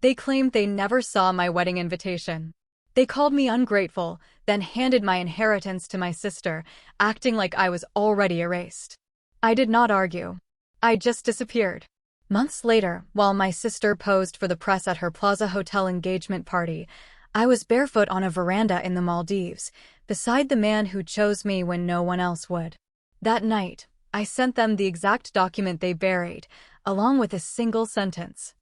They claimed they never saw my wedding invitation. They called me ungrateful, then handed my inheritance to my sister, acting like I was already erased. I did not argue. I just disappeared. Months later, while my sister posed for the press at her Plaza Hotel engagement party, I was barefoot on a veranda in the Maldives, beside the man who chose me when no one else would. That night, I sent them the exact document they buried, along with a single sentence.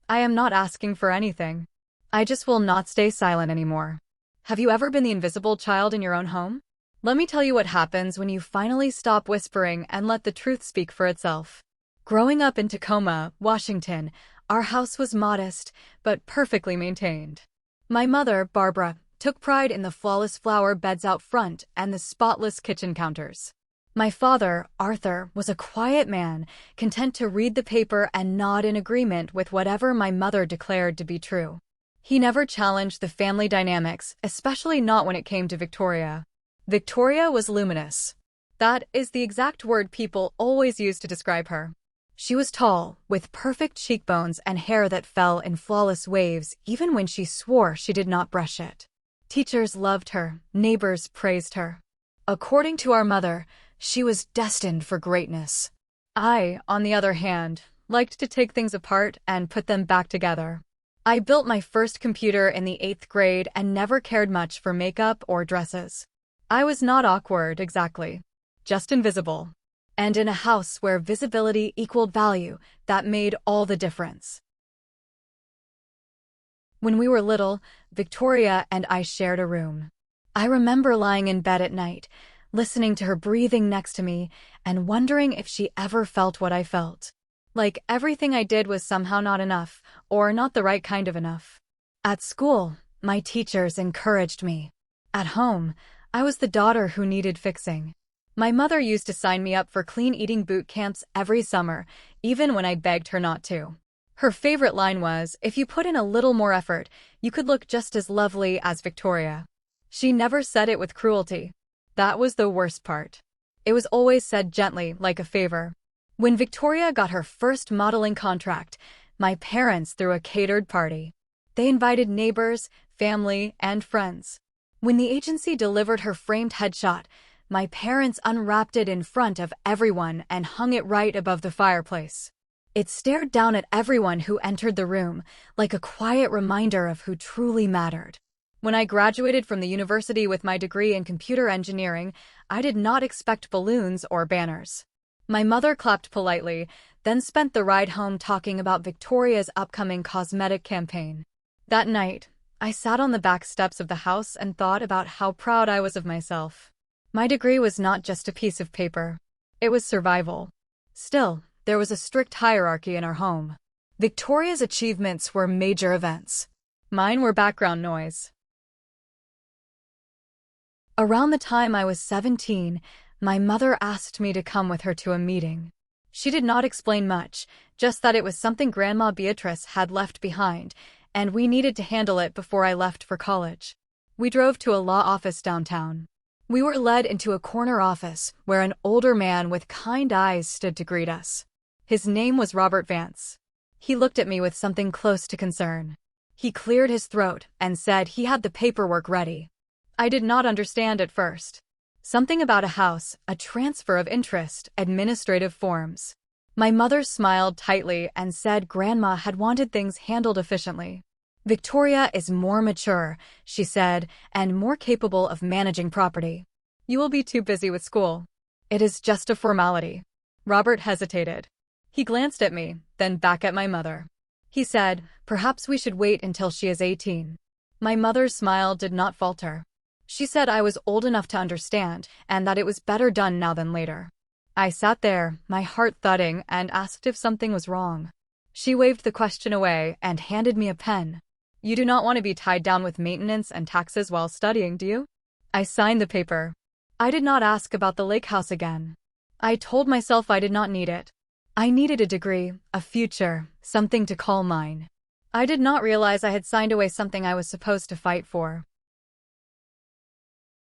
I am not asking for anything. I just will not stay silent anymore. Have you ever been the invisible child in your own home? Let me tell you what happens when you finally stop whispering and let the truth speak for itself. Growing up in Tacoma, Washington, our house was modest, but perfectly maintained. My mother, Barbara, took pride in the flawless flower beds out front and the spotless kitchen counters. My father, Arthur, was a quiet man, content to read the paper and nod in agreement with whatever my mother declared to be true. He never challenged the family dynamics, especially not when it came to Victoria. Victoria was luminous. That is the exact word people always use to describe her. She was tall, with perfect cheekbones and hair that fell in flawless waves even when she swore she did not brush it. Teachers loved her, neighbors praised her. According to our mother, she was destined for greatness. I, on the other hand, liked to take things apart and put them back together. I built my first computer in the 8th grade and never cared much for makeup or dresses. I was not awkward, exactly. Just invisible. And in a house where visibility equaled value, that made all the difference. When we were little, Victoria and I shared a room. I remember lying in bed at night, listening to her breathing next to me, and wondering if she ever felt what I felt. Like everything I did was somehow not enough, or not the right kind of enough. At school, my teachers encouraged me. At home, I was the daughter who needed fixing. My mother used to sign me up for clean eating boot camps every summer, even when I begged her not to. Her favorite line was, if you put in a little more effort, you could look just as lovely as Victoria. She never said it with cruelty. That was the worst part. It was always said gently, like a favor. When Victoria got her first modeling contract, my parents threw a catered party. They invited neighbors, family, and friends. When the agency delivered her framed headshot, my parents unwrapped it in front of everyone and hung it right above the fireplace. It stared down at everyone who entered the room, like a quiet reminder of who truly mattered. When I graduated from the university with my degree in computer engineering, I did not expect balloons or banners. My mother clapped politely, then spent the ride home talking about Victoria's upcoming cosmetic campaign. That night, I sat on the back steps of the house and thought about how proud I was of myself. My degree was not just a piece of paper. It was survival. Still, there was a strict hierarchy in our home. Victoria's achievements were major events. Mine were background noise. Around the time I was 17, my mother asked me to come with her to a meeting. She did not explain much, just that it was something Grandma Beatrice had left behind, and we needed to handle it before I left for college. We drove to a law office downtown. We were led into a corner office where an older man with kind eyes stood to greet us. His name was Robert Vance. He looked at me with something close to concern. He cleared his throat and said he had the paperwork ready. I did not understand at first. Something about a house, a transfer of interest, administrative forms. My mother smiled tightly and said Grandma had wanted things handled efficiently. Victoria is more mature, she said, and more capable of managing property. You will be too busy with school. It is just a formality. Robert hesitated. He glanced at me, then back at my mother. He said, perhaps we should wait until she is 18. My mother's smile did not falter. She said I was old enough to understand, and that it was better done now than later. I sat there, my heart thudding, and asked if something was wrong. She waved the question away and handed me a pen. You do not want to be tied down with maintenance and taxes while studying, do you? I signed the paper. I did not ask about the lake house again. I told myself I did not need it. I needed a degree, a future, something to call mine. I did not realize I had signed away something I was supposed to fight for.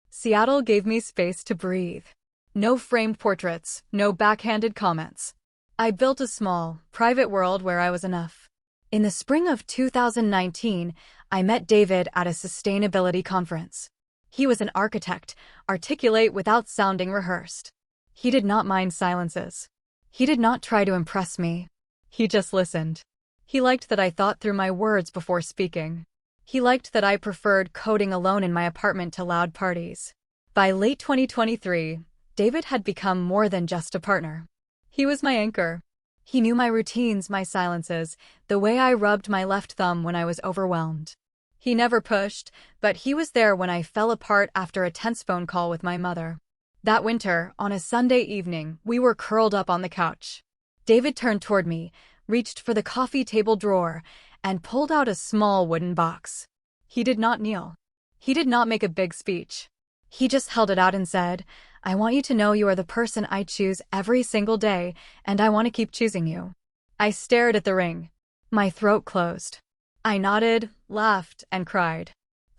Seattle gave me space to breathe. No framed portraits, no backhanded comments. I built a small, private world where I was enough. In the spring of 2019, I met David at a sustainability conference. He was an architect, articulate without sounding rehearsed. He did not mind silences. He did not try to impress me. He just listened. He liked that I thought through my words before speaking. He liked that I preferred coding alone in my apartment to loud parties. By late 2023, David had become more than just a partner. He was my anchor. He knew my routines, my silences, the way I rubbed my left thumb when I was overwhelmed. He never pushed, but he was there when I fell apart after a tense phone call with my mother. That winter, on a Sunday evening, we were curled up on the couch. David turned toward me, reached for the coffee table drawer, and pulled out a small wooden box. He did not kneel. He did not make a big speech. He just held it out and said, "I want you to know you are the person I choose every single day, and I want to keep choosing you." I stared at the ring. My throat closed. I nodded, laughed, and cried.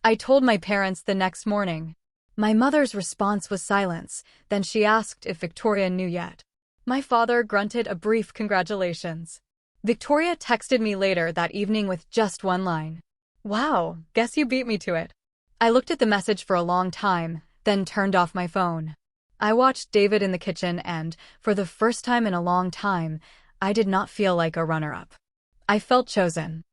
I told my parents the next morning. My mother's response was silence, then she asked if Victoria knew yet. My father grunted a brief congratulations. Victoria texted me later that evening with just one line. "Wow, guess you beat me to it." I looked at the message for a long time, then turned off my phone. I watched David in the kitchen and, for the first time in a long time, I did not feel like a runner-up. I felt chosen.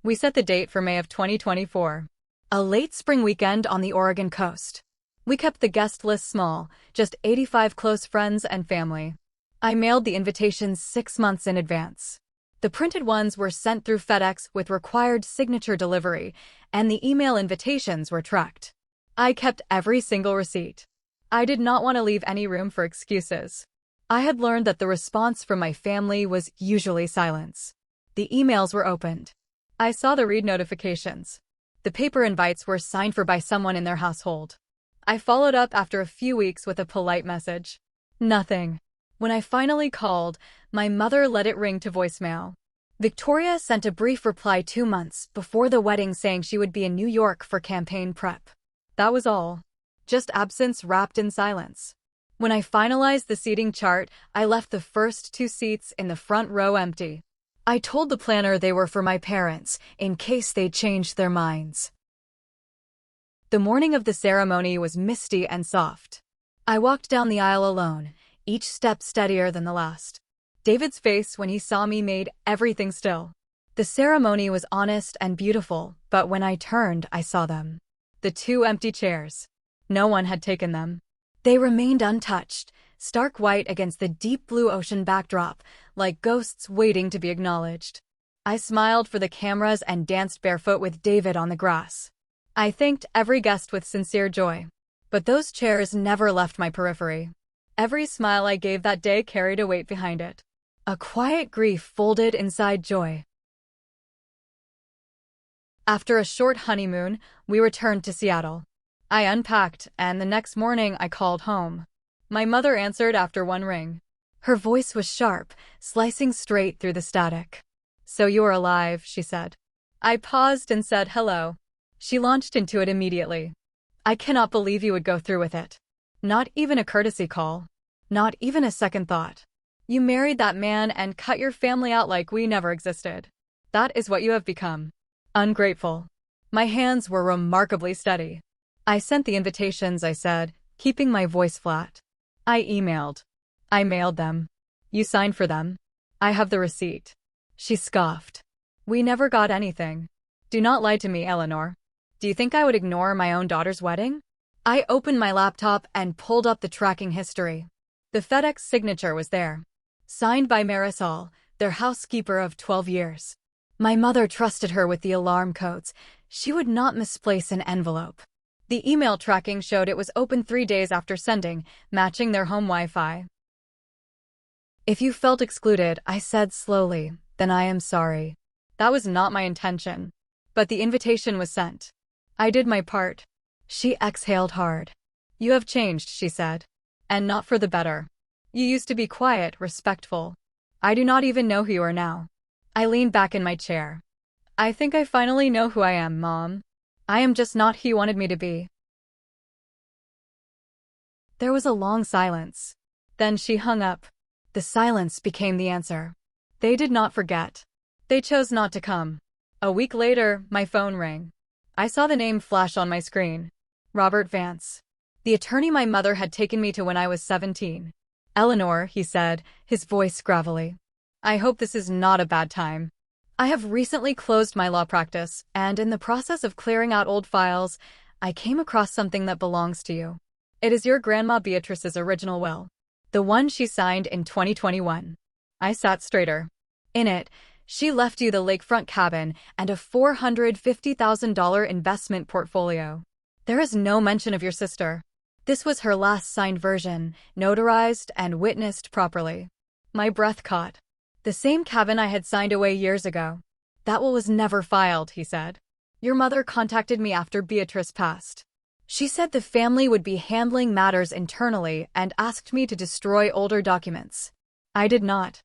We set the date for May of 2024. A late spring weekend on the Oregon coast. We kept the guest list small, just 85 close friends and family. I mailed the invitations 6 months in advance. The printed ones were sent through FedEx with required signature delivery, and the email invitations were tracked. I kept every single receipt. I did not want to leave any room for excuses. I had learned that the response from my family was usually silence. The emails were opened. I saw the read notifications. The paper invites were signed for by someone in their household. I followed up after a few weeks with a polite message. Nothing. When I finally called, my mother let it ring to voicemail. Victoria sent a brief reply 2 months before the wedding saying she would be in New York for campaign prep. That was all. Just absence wrapped in silence. When I finalized the seating chart, I left the first 2 seats in the front row empty. I told the planner they were for my parents, in case they changed their minds. The morning of the ceremony was misty and soft. I walked down the aisle alone, each step steadier than the last. David's face when he saw me made everything still. The ceremony was honest and beautiful, but when I turned, I saw them. The 2 empty chairs. No one had taken them. They remained untouched, stark white against the deep blue ocean backdrop, like ghosts waiting to be acknowledged. I smiled for the cameras and danced barefoot with David on the grass. I thanked every guest with sincere joy. But those chairs never left my periphery. Every smile I gave that day carried a weight behind it. A quiet grief folded inside joy. After a short honeymoon, we returned to Seattle. I unpacked, and the next morning I called home. My mother answered after one ring. Her voice was sharp, slicing straight through the static. "So you are alive," she said. I paused and said hello. She launched into it immediately. "I cannot believe you would go through with it. Not even a courtesy call. Not even a second thought. You married that man and cut your family out like we never existed. That is what you have become. Ungrateful." My hands were remarkably steady. "I sent the invitations," I said, keeping my voice flat. "I emailed. I mailed them. You signed for them. I have the receipt." She scoffed. "We never got anything. Do not lie to me, Eleanor. Do you think I would ignore my own daughter's wedding?" I opened my laptop and pulled up the tracking history. The FedEx signature was there. Signed by Marisol, their housekeeper of 12 years. My mother trusted her with the alarm codes. She would not misplace an envelope. The email tracking showed it was open 3 days after sending, matching their home Wi-Fi. "If you felt excluded," I said slowly, "then I am sorry. That was not my intention. But the invitation was sent. I did my part." She exhaled hard. "You have changed," she said. "And not for the better. You used to be quiet, respectful. I do not even know who you are now." I leaned back in my chair. "I think I finally know who I am, Mom. I am just not who you wanted me to be." There was a long silence. Then she hung up. The silence became the answer. They did not forget. They chose not to come. A week later, my phone rang. I saw the name flash on my screen. Robert Vance. The attorney my mother had taken me to when I was 17. Eleanor, he said, his voice gravelly. I hope this is not a bad time. I have recently closed my law practice, and in the process of clearing out old files, I came across something that belongs to you. It is your Grandma Beatrice's original will. The one she signed in 2021. I sat straighter. In it, she left you the lakefront cabin and a $450,000 investment portfolio. There is no mention of your sister. This was her last signed version, notarized and witnessed properly. My breath caught. The same cabin I had signed away years ago. That will was never filed, he said. Your mother contacted me after Beatrice passed. She said the family would be handling matters internally and asked me to destroy older documents. I did not.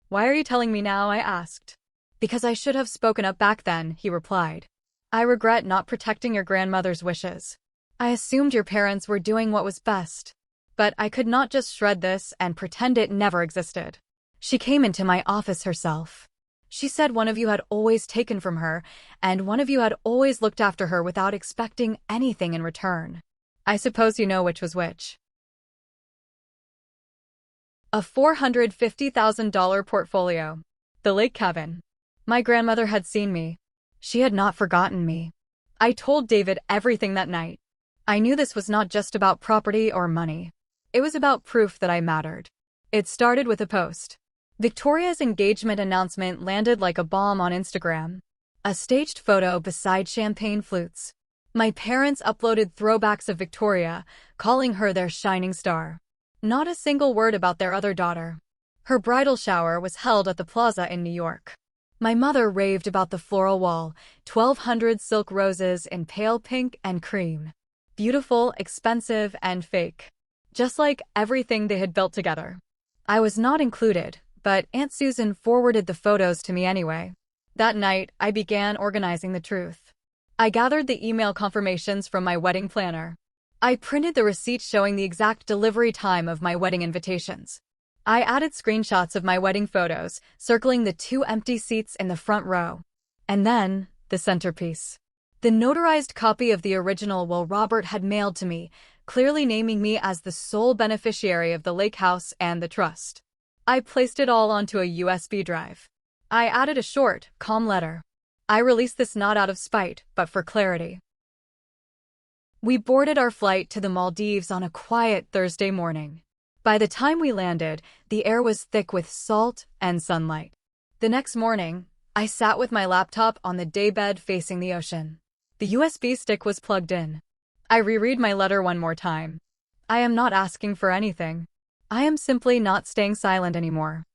Why are you telling me now? I asked. Because I should have spoken up back then, he replied. I regret not protecting your grandmother's wishes. I assumed your parents were doing what was best. But I could not just shred this and pretend it never existed. She came into my office herself. She said one of you had always taken from her, and one of you had always looked after her without expecting anything in return. I suppose you know which was which. A $450,000 portfolio. The lake cabin. My grandmother had seen me. She had not forgotten me. I told David everything that night. I knew this was not just about property or money. It was about proof that I mattered. It started with a post. Victoria's engagement announcement landed like a bomb on Instagram. A staged photo beside champagne flutes. My parents uploaded throwbacks of Victoria, calling her their shining star. Not a single word about their other daughter. Her bridal shower was held at the Plaza in New York. My mother raved about the floral wall, 1,200 silk roses in pale pink and cream. Beautiful, expensive, and fake. Just like everything they had built together. I was not included, but Aunt Susan forwarded the photos to me anyway. That night, I began organizing the truth. I gathered the email confirmations from my wedding planner. I printed the receipts showing the exact delivery time of my wedding invitations. I added screenshots of my wedding photos, circling the 2 empty seats in the front row. And then, the centerpiece. The notarized copy of the original will Robert had mailed to me, clearly naming me as the sole beneficiary of the lake house and the trust. I placed it all onto a USB drive. I added a short, calm letter. I released this not out of spite, but for clarity. We boarded our flight to the Maldives on a quiet Thursday morning. By the time we landed, the air was thick with salt and sunlight. The next morning, I sat with my laptop on the daybed facing the ocean. The USB stick was plugged in. I reread my letter one more time. I am not asking for anything. I am simply not staying silent anymore.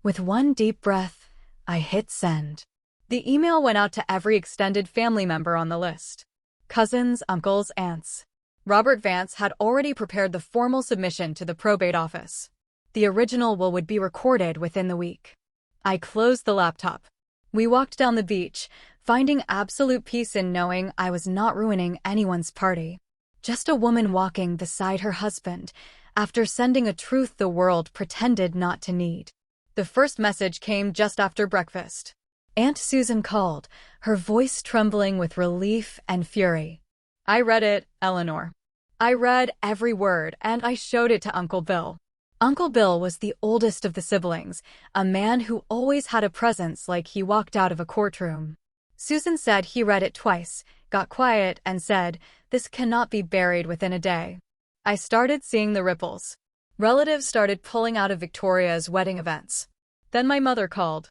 With one deep breath, I hit send. The email went out to every extended family member on the list. Cousins, uncles, aunts. Robert Vance had already prepared the formal submission to the probate office. The original will would be recorded within the week. I closed the laptop. We walked down the beach, finding absolute peace in knowing I was not ruining anyone's party. Just a woman walking beside her husband, after sending a truth the world pretended not to need. The first message came just after breakfast. Aunt Susan called, her voice trembling with relief and fury. I read it, Eleanor. I read every word, and I showed it to Uncle Bill. Uncle Bill was the oldest of the siblings, a man who always had a presence like he walked out of a courtroom. Susan said he read it twice, got quiet, and said, "This cannot be buried within a day." I started seeing the ripples. Relatives started pulling out of Victoria's wedding events. Then my mother called.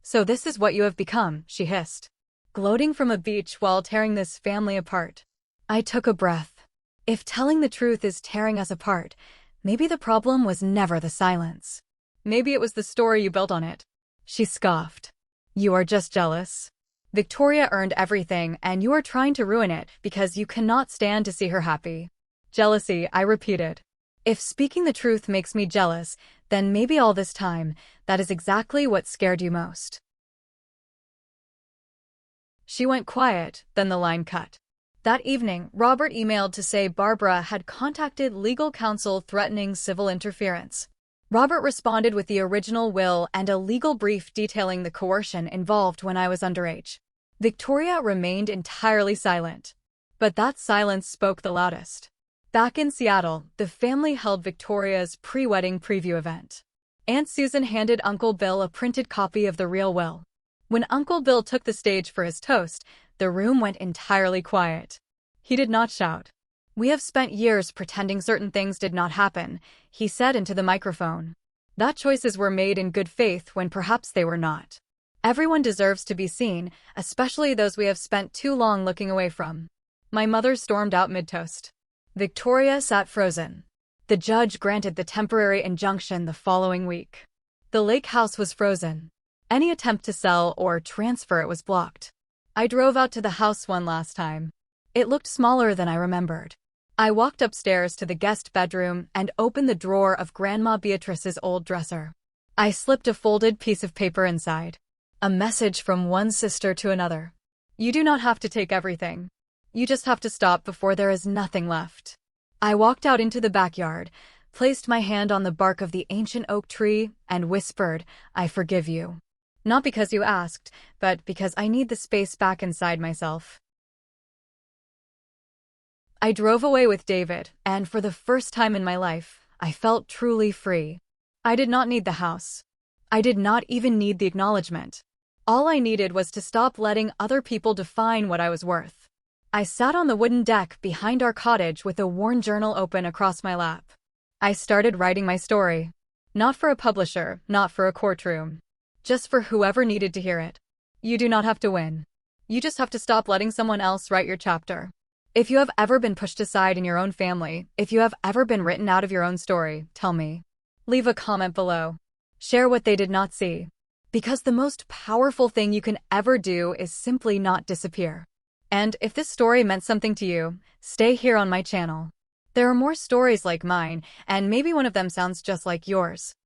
"So this is what you have become," she hissed, gloating from a beach while tearing this family apart. I took a breath. If telling the truth is tearing us apart, maybe the problem was never the silence. Maybe it was the story you built on it. She scoffed. You are just jealous. Victoria earned everything, and you are trying to ruin it because you cannot stand to see her happy. Jealousy, I repeated. If speaking the truth makes me jealous, then maybe all this time, that is exactly what scared you most. She went quiet, then the line cut. That evening, Robert emailed to say Barbara had contacted legal counsel threatening civil interference. Robert responded with the original will and a legal brief detailing the coercion involved when I was underage. Victoria remained entirely silent. But that silence spoke the loudest. Back in Seattle, the family held Victoria's pre-wedding preview event. Aunt Susan handed Uncle Bill a printed copy of the real will. When Uncle Bill took the stage for his toast, the room went entirely quiet. He did not shout. "We have spent years pretending certain things did not happen," he said into the microphone. "That choices were made in good faith when perhaps they were not. Everyone deserves to be seen, especially those we have spent too long looking away from." My mother stormed out mid-toast. Victoria sat frozen. The judge granted the temporary injunction the following week. The lake house was frozen. Any attempt to sell or transfer it was blocked. I drove out to the house one last time. It looked smaller than I remembered. I walked upstairs to the guest bedroom and opened the drawer of Grandma Beatrice's old dresser. I slipped a folded piece of paper inside. A message from one sister to another. "You do not have to take everything. You just have to stop before there is nothing left." I walked out into the backyard, placed my hand on the bark of the ancient oak tree, and whispered, "I forgive you." Not because you asked, but because I need the space back inside myself. I drove away with David, and for the first time in my life, I felt truly free. I did not need the house. I did not even need the acknowledgement. All I needed was to stop letting other people define what I was worth. I sat on the wooden deck behind our cottage with a worn journal open across my lap. I started writing my story. Not for a publisher, not for a courtroom. Just for whoever needed to hear it. You do not have to win. You just have to stop letting someone else write your chapter. If you have ever been pushed aside in your own family, if you have ever been written out of your own story, tell me. Leave a comment below. Share what they did not see. Because the most powerful thing you can ever do is simply not disappear. And if this story meant something to you, stay here on my channel. There are more stories like mine, and maybe one of them sounds just like yours.